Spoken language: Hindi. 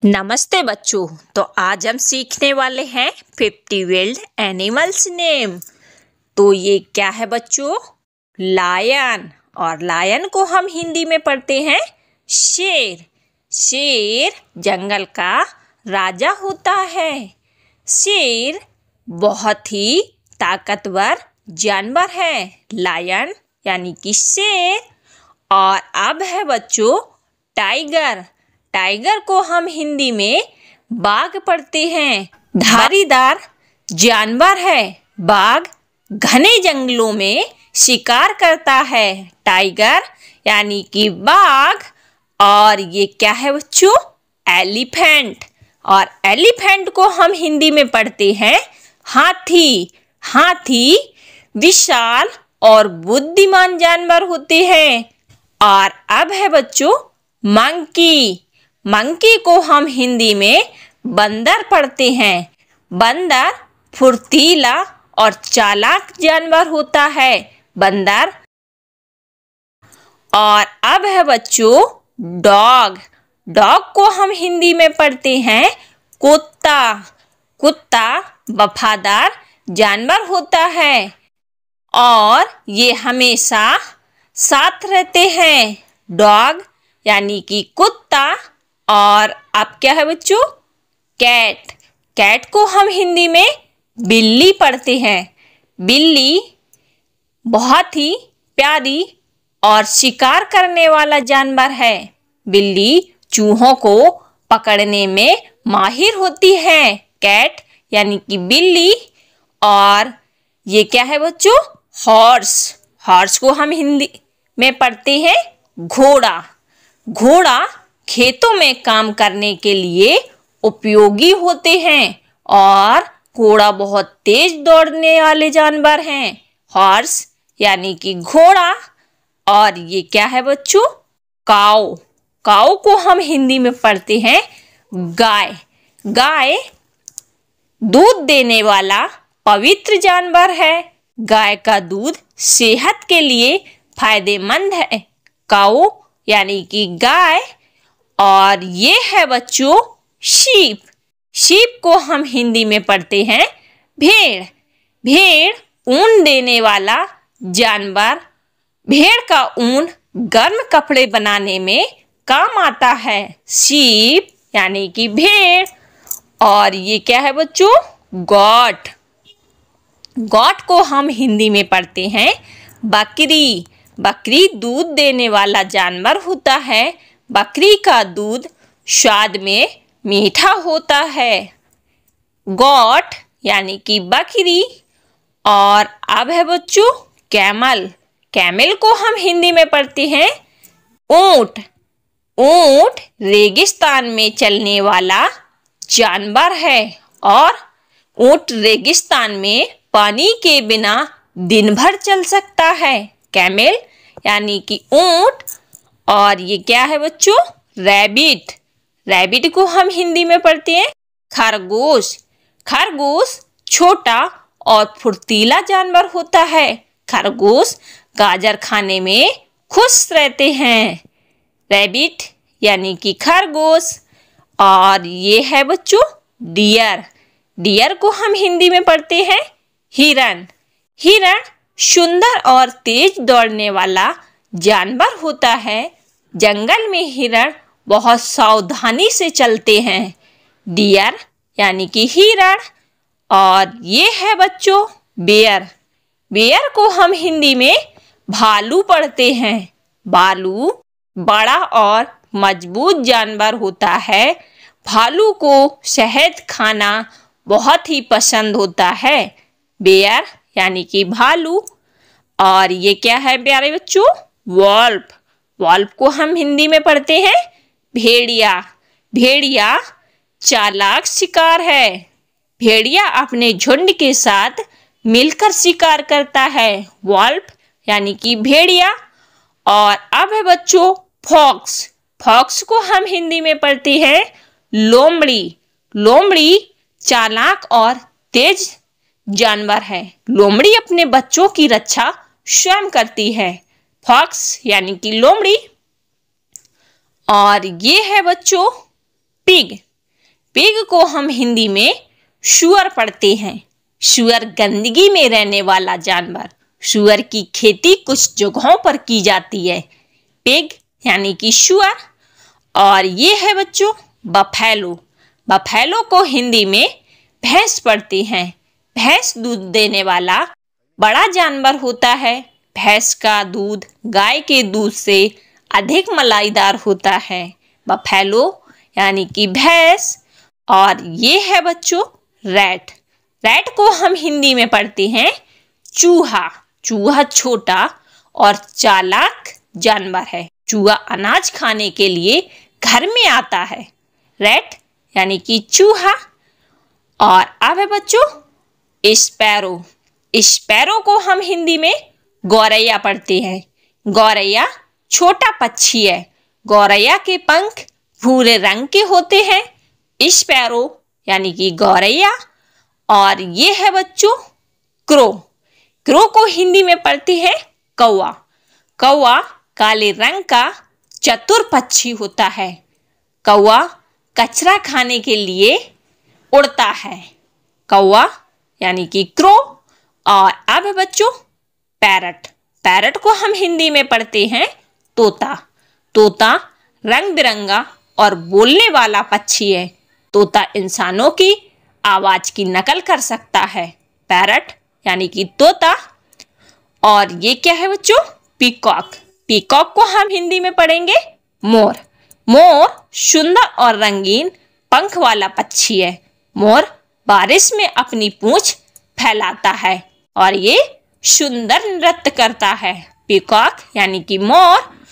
नमस्ते बच्चों। तो आज हम सीखने वाले हैं 50 विल्ड एनिमल्स नेम। तो ये क्या है बच्चों? लायन। और लायन को हम हिंदी में पढ़ते हैं शेर। शेर जंगल का राजा होता है। शेर बहुत ही ताकतवर जानवर है। लायन यानी कि शेर। और अब है बच्चों टाइगर। टाइगर को हम हिंदी में बाघ पढ़ते हैं। धारीदार जानवर है। बाघ घने जंगलों में शिकार करता है। टाइगर यानी कि बाघ। और ये क्या है बच्चों? एलिफेंट। और एलिफेंट को हम हिंदी में पढ़ते हैं हाथी। हाथी विशाल और बुद्धिमान जानवर होते हैं। और अब है बच्चों मंकी। मंकी को हम हिंदी में बंदर पढ़ते हैं। बंदर फुर्तीला और चालाक जानवर होता है। बंदर। और अब है बच्चों डॉग। डॉग को हम हिंदी में पढ़ते हैं कुत्ता। कुत्ता वफादार जानवर होता है और ये हमेशा साथ रहते हैं। डॉग यानी कि कुत्ता। और अब क्या है बच्चों? कैट। कैट को हम हिंदी में बिल्ली पढ़ते हैं। बिल्ली बहुत ही प्यारी और शिकार करने वाला जानवर है। बिल्ली चूहों को पकड़ने में माहिर होती है। कैट यानी कि बिल्ली। और ये क्या है बच्चों? हॉर्स। हॉर्स को हम हिंदी में पढ़ते हैं घोड़ा। घोड़ा खेतों में काम करने के लिए उपयोगी होते हैं और घोड़ा बहुत तेज दौड़ने वाले जानवर हैं। हॉर्स यानी कि घोड़ा। और ये क्या है बच्चों? काऊ। काऊ को हम हिंदी में पढ़ते हैं गाय। गाय दूध देने वाला पवित्र जानवर है। गाय का दूध सेहत के लिए फायदेमंद है। काऊ यानी कि गाय। और ये है बच्चों शीप। शीप को हम हिंदी में पढ़ते हैं भेड़। भेड़ ऊन देने वाला जानवर। भेड़ का ऊन गर्म कपड़े बनाने में काम आता है। शीप यानी कि भेड़। और ये क्या है बच्चों? गॉट। गॉट को हम हिंदी में पढ़ते हैं बकरी। बकरी दूध देने वाला जानवर होता है। बकरी का दूध स्वाद में मीठा होता है। गॉट यानी कि बकरी। और अब है बच्चों कैमल। कैमल को हम हिंदी में पढ़ते हैं ऊंट। ऊंट रेगिस्तान में चलने वाला जानवर है और ऊंट रेगिस्तान में पानी के बिना दिन भर चल सकता है। कैमल यानी कि ऊंट। और ये क्या है बच्चों? रैबिट। रैबिट को हम हिंदी में पढ़ते हैं खरगोश। खरगोश छोटा और फुर्तीला जानवर होता है। खरगोश गाजर खाने में खुश रहते हैं। रैबिट यानी कि खरगोश। और ये है बच्चों डियर। डियर को हम हिंदी में पढ़ते हैं हिरण। हिरण सुंदर और तेज दौड़ने वाला जानवर होता है। जंगल में हिरण बहुत सावधानी से चलते हैं। डियर यानी कि हिरण। और ये है बच्चों बेयर। बेयर को हम हिंदी में भालू पढ़ते हैं। भालू बड़ा और मजबूत जानवर होता है। भालू को शहद खाना बहुत ही पसंद होता है। बेयर यानी कि भालू। और ये क्या है प्यारे बच्चों? वॉल्फ। वॉल्फ को हम हिंदी में पढ़ते हैं भेड़िया। भेड़िया चालाक शिकार है। भेड़िया अपने झुंड के साथ मिलकर शिकार करता है। वॉल्फ यानी कि भेड़िया। और अब है बच्चों फॉक्स। फॉक्स को हम हिंदी में पढ़ते हैं लोमड़ी। लोमड़ी चालाक और तेज जानवर है। लोमड़ी अपने बच्चों की रक्षा स्वयं करती है। फॉक्स यानी कि लोमड़ी। और ये है बच्चों पिग। पिग को हम हिंदी में सूअर पढ़ते हैं। सूअर गंदगी में रहने वाला जानवर। सूअर की खेती कुछ जगहों पर की जाती है। पिग यानी कि सूअर। और ये है बच्चों बफैलो। बफैलो को हिंदी में भैंस पढ़ते हैं। भैंस दूध देने वाला बड़ा जानवर होता है। भैंस का दूध गाय के दूध से अधिक मलाईदार होता है। बफैलो यानी कि भैंस। और ये है बच्चों रैट। रैट को हम हिंदी में पढ़ते हैं चूहा। चूहा छोटा और चालाक जानवर है। चूहा अनाज खाने के लिए घर में आता है। रैट यानी कि चूहा। और अब है बच्चों स्पैरो। स्पैरो को हम हिंदी में गौरैया पढ़ते हैं। गौरैया छोटा पक्षी है। गौरैया के पंख भूरे रंग के होते हैं। स्पैरो यानी कि गौरैया। और ये है बच्चों क्रो। क्रो को हिंदी में पढ़ते हैं कौवा। कौवा काले रंग का चतुर पक्षी होता है। कौवा कचरा खाने के लिए उड़ता है। कौवा यानी कि क्रो। और अब है बच्चों पैरट। पैरट को हम हिंदी में पढ़ते हैं तोता। तोता रंग बिरंगा और बोलने वाला पक्षी है। तोता इंसानों की आवाज की नकल कर सकता है। पैरट यानी कि तोता। और ये क्या है बच्चों पीकॉक। पीकॉक को हम हिंदी में पढ़ेंगे मोर। मोर सुंदर और रंगीन पंख वाला पक्षी है। मोर बारिश में अपनी पूंछ फैलाता है और ये सुंदर नृत्य करता है। पीकॉक यानी कि मोर